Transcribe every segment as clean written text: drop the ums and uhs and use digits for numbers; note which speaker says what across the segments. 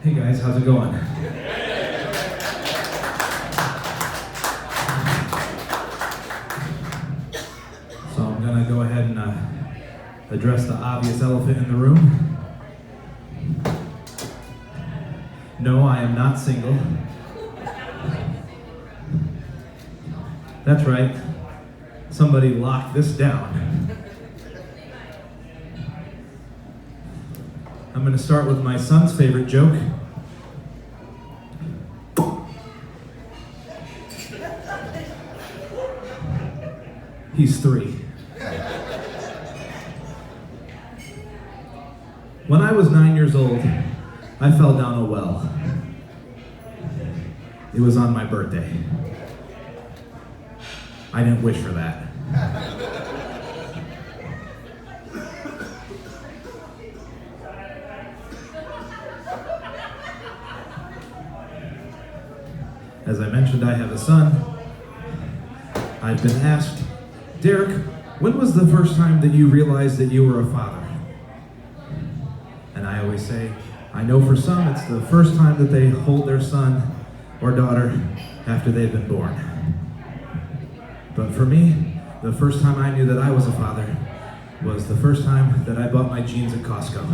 Speaker 1: Hey guys, how's it going? So I'm gonna go ahead and address the obvious elephant in the room. No, I am not single. That's right. Somebody locked this down. I'm going to start with my son's favorite joke. He's 3. When I was 9 years old, I fell down a well. It was on my birthday. I didn't wish for that. As I mentioned, I have a son. I've been asked, Derek, when was the first time that you realized that you were a father? And I always say, I know for some it's the first time that they hold their son or daughter after they've been born. But for me, the first time I knew that I was a father was the first time that I bought my jeans at Costco.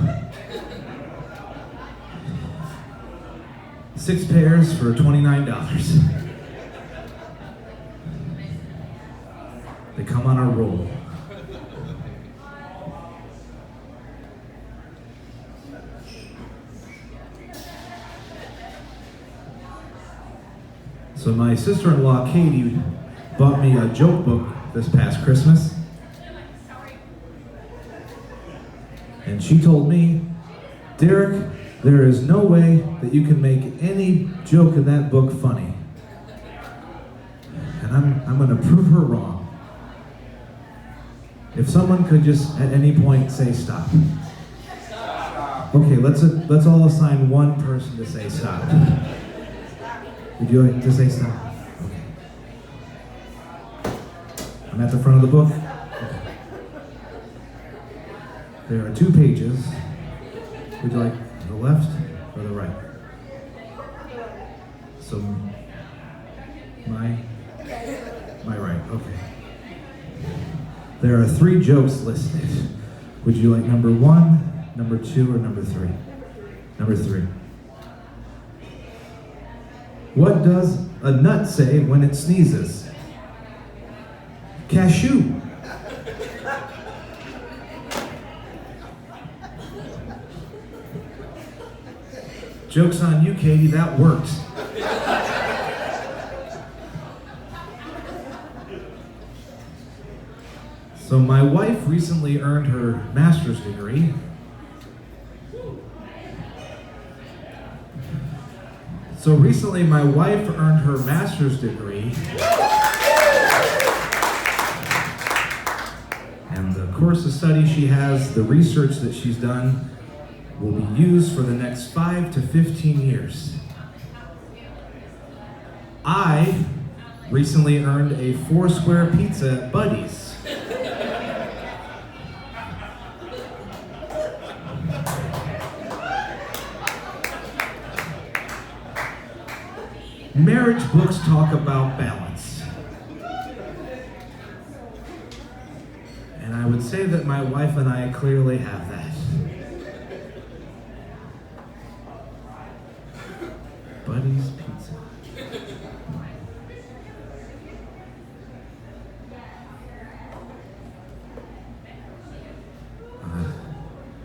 Speaker 1: 6 pairs for $29. They come on a roll. So my sister-in-law, Katie, bought me a joke book this past Christmas. And she told me, Derek, there is no way that you can make any joke in that book funny. And I'm going to prove her wrong. If someone could just at any point say stop. Okay, let's all assign one person to say stop. Would you like to say stop? Okay. I'm at the front of the book. Okay. There are 2 pages. Would you like the left or the right? So, my right, okay. There are 3 jokes listed. Would you like number 1, number 2, or number 3? Number 3. What does a nut say when it sneezes? Cashew. Joke's on you, Katie, that worked. So my wife recently earned her master's degree. So recently my wife earned her master's degree. And the course of study she has, the research that she's done, will be used for the next 5 to 15 years. I recently earned a 4-square pizza at Buddy's. Marriage books talk about balance. And I would say that my wife and I clearly have that. Buddy's Pizza.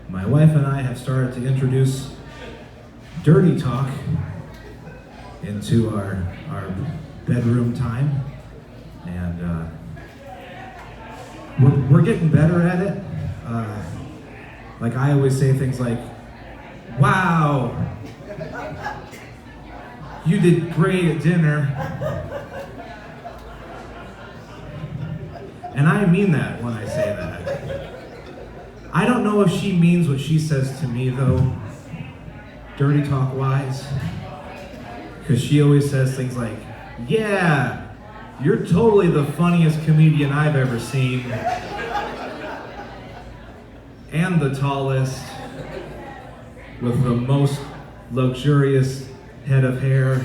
Speaker 1: My wife and I have started to introduce dirty talk into our bedroom time, and we're getting better at it. Like I always say things like, "Wow, you did great at dinner," and I mean that when I say that. I don't know if she means what she says to me though, dirty talk wise. Because she always says things like, "Yeah, you're totally the funniest comedian I've ever seen. And the tallest, with the most luxurious head of hair.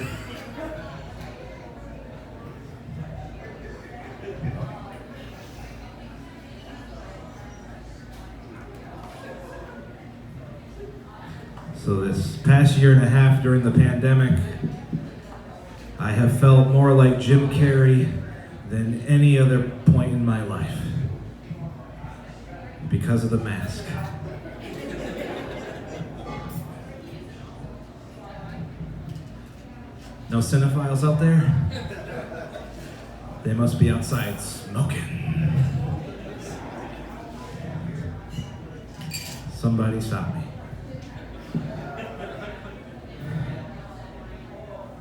Speaker 1: So this past year and a half during the pandemic, I have felt more like Jim Carrey than any other point in my life because of the mask. No cinephiles out there? They must be outside smoking. Somebody stop me.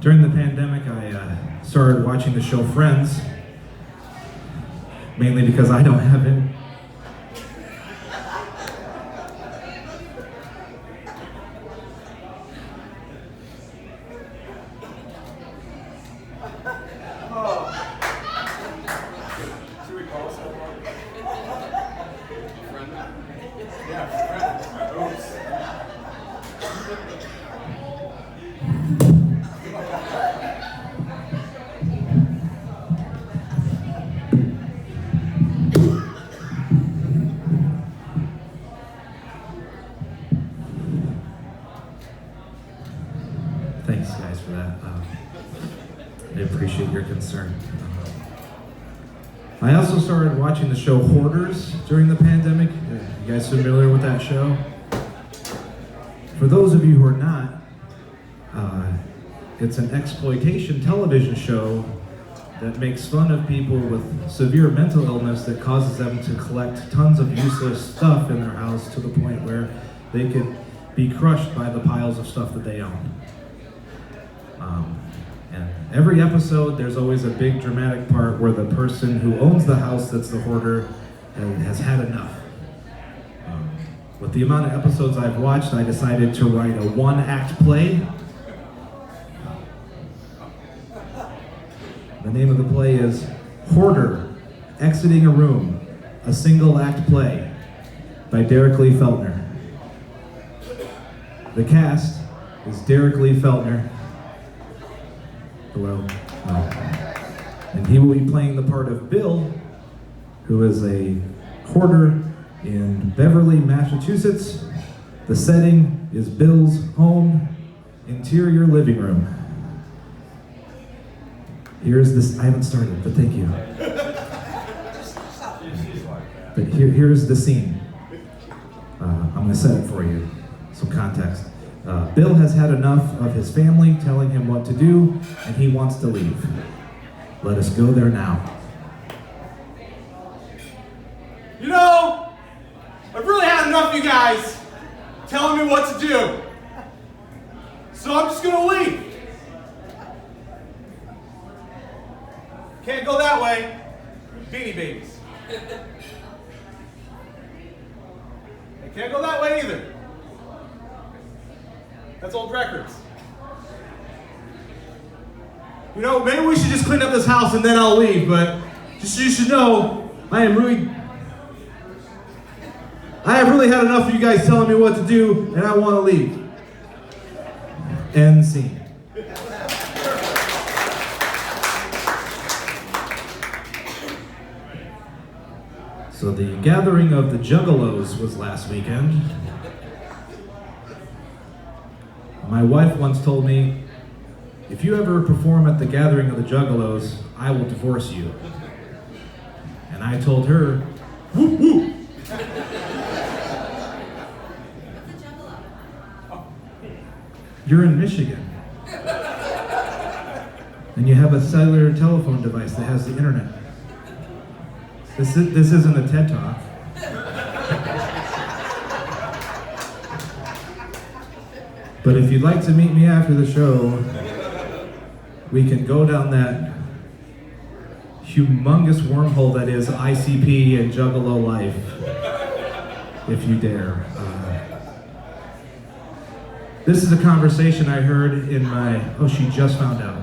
Speaker 1: During the pandemic, I started watching the show Friends, mainly because I don't have it.
Speaker 2: Should we call someone? Yeah, friend. Oops.
Speaker 1: Thanks, guys, for that. I appreciate your concern. I also started watching the show Hoarders during the pandemic. You guys familiar with that show? For those of you who are not, it's an exploitation television show that makes fun of people with severe mental illness that causes them to collect tons of useless stuff in their house to the point where they could be crushed by the piles of stuff that they own. And every episode, there's always a big dramatic part where the person who owns the house that's the hoarder has had enough. With the amount of episodes I've watched, I decided to write a one-act play. The name of the play is Hoarder, Exiting a Room, a single-act play by Derek Lee Feltner. The cast is Derek Lee Feltner. Hello. And he will be playing the part of Bill, who is a hoarder in Beverly, Massachusetts. The setting is Bill's home, interior living room. Here's this, I haven't started, but thank you. But here's the scene. I'm gonna set it for you, some context. Bill has had enough of his family telling him what to do, and he wants to leave. Let us go there now.
Speaker 2: You know, I've really had enough of you guys telling me what to do. So I'm just gonna leave. Can't go that way. Beanie Babies. I can't go that way either. That's old records. You know, maybe we should just clean up this house and then I'll leave, but just so you should know, I have really had enough of you guys telling me what to do, and I want to leave.
Speaker 1: End scene. So the gathering of the Juggalos was last weekend. My wife once told me, if you ever perform at the gathering of the Juggalos, I will divorce you. And I told her, whoop whoop. You're in Michigan. And you have a cellular telephone device that has the internet. This isn't a TED Talk. But if you'd like to meet me after the show, we can go down that humongous wormhole that is ICP and Juggalo life, if you dare. This is a conversation I heard in my, oh, she just found out.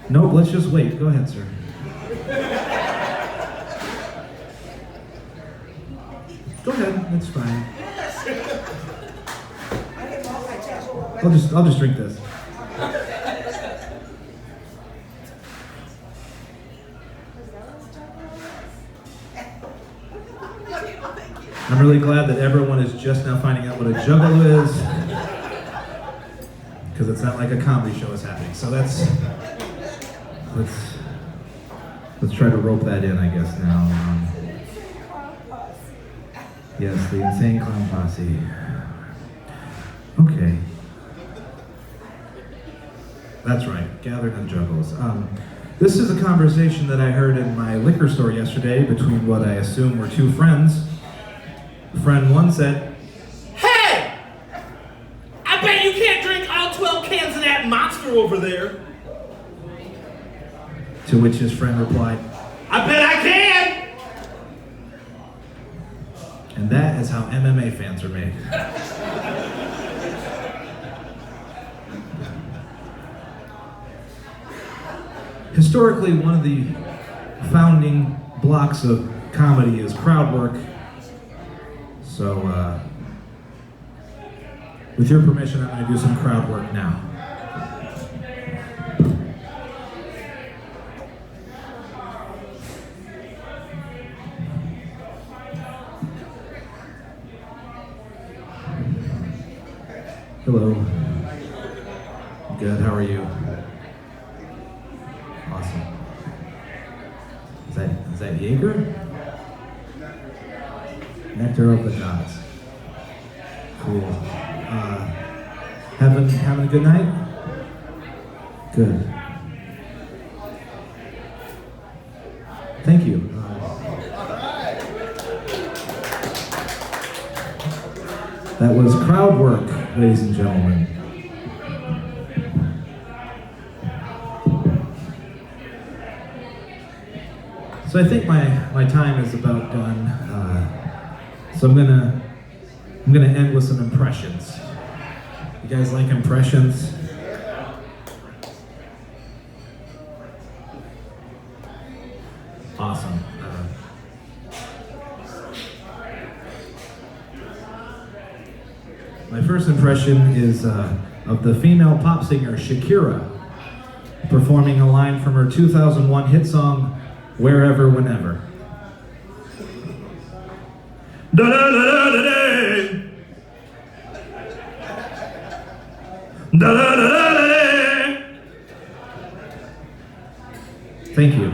Speaker 1: Nope, let's just wait. Go ahead, sir. Go ahead, it's fine. I'll just drink this. I'm really glad that everyone is just now finding out what a juggalo is, because it's not like a comedy show is happening. So let's try to rope that in, I guess now. Yes, the insane clown posse. Okay. That's right, gathered in juggles. This is a conversation that I heard in my liquor store yesterday between what I assume were two friends. Friend one said,
Speaker 3: "Hey! I bet you can't drink all 12 cans of that monster over there."
Speaker 1: To which his friend replied,
Speaker 3: "I bet I can!"
Speaker 1: and that is how MMA fans are made. Historically, one of the founding blocks of comedy is crowd work. So, with your permission, I'm going to do some crowd work now. Hello. Good, how are you? Awesome. Is that Jaeger? Nectar of the gods. Cool. Having a good night? Good. Thank you. That was crowd work, ladies and gentlemen. So I think my time is about done. So I'm gonna end with some impressions. You guys like impressions? Awesome. My first impression is of the female pop singer Shakira performing a line from her 2001 hit song, Wherever, Whenever. Da da da da da da. Da da da da da. Thank you.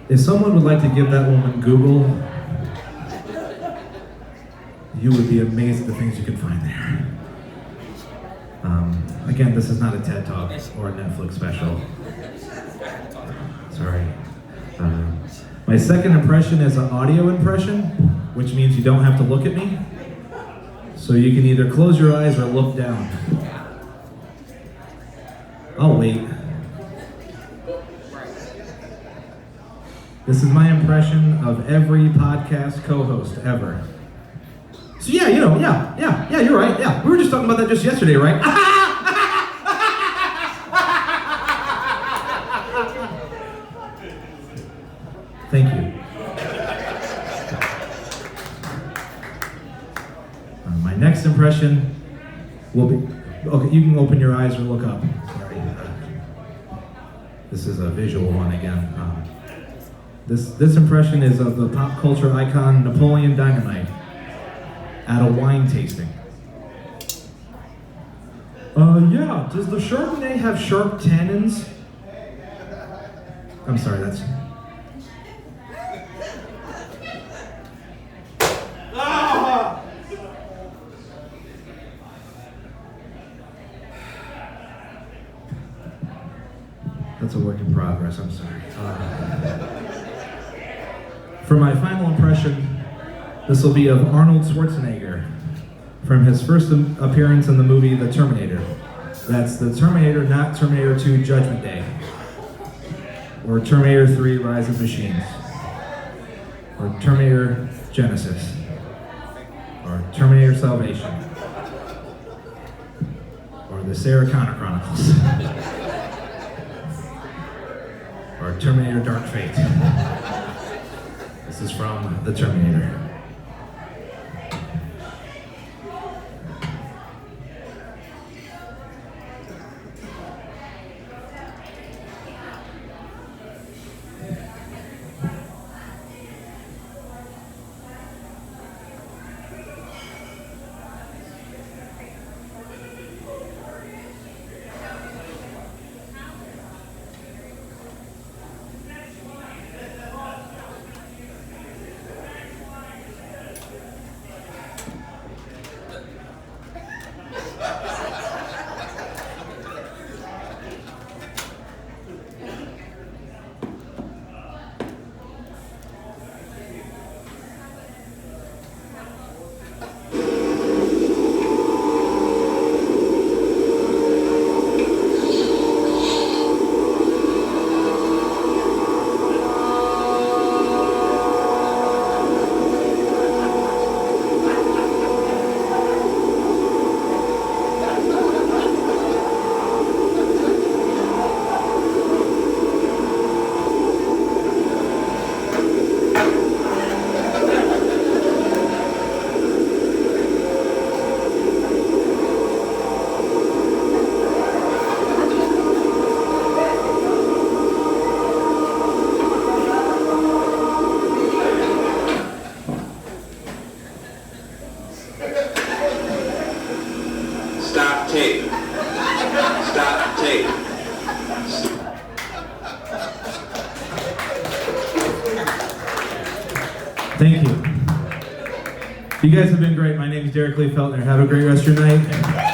Speaker 1: If someone would like to give that woman Google, you would be amazed at the things you can find there. Again, this is not a TED Talk or a Netflix special. Sorry. My second impression is an audio impression, which means you don't have to look at me. So you can either close your eyes or look down. I'll wait. This is my impression of every podcast co-host ever. So yeah, you're right. Yeah, we were just talking about that just yesterday, right? Thank you. My next impression will be, okay, you can open your eyes or look up. Sorry. This is a visual one again. This impression is of the pop culture icon Napoleon Dynamite at a wine tasting. Yeah, does the Chardonnay have sharp tannins? I'm sorry, that's... That's a work in progress, I'm sorry. For my final impression, this will be of Arnold Schwarzenegger from his first appearance in the movie The Terminator. That's The Terminator, not Terminator 2 Judgment Day, or Terminator 3 Rise of Machines, or Terminator Genesis, or Terminator Salvation, or the Sarah Connor Chronicles, or Terminator Dark Fate. This is from The Terminator.
Speaker 4: tape. Stop tape.
Speaker 1: Thank you. You guys have been great. My name is Derek Lee Feltner. Have a great rest of your night.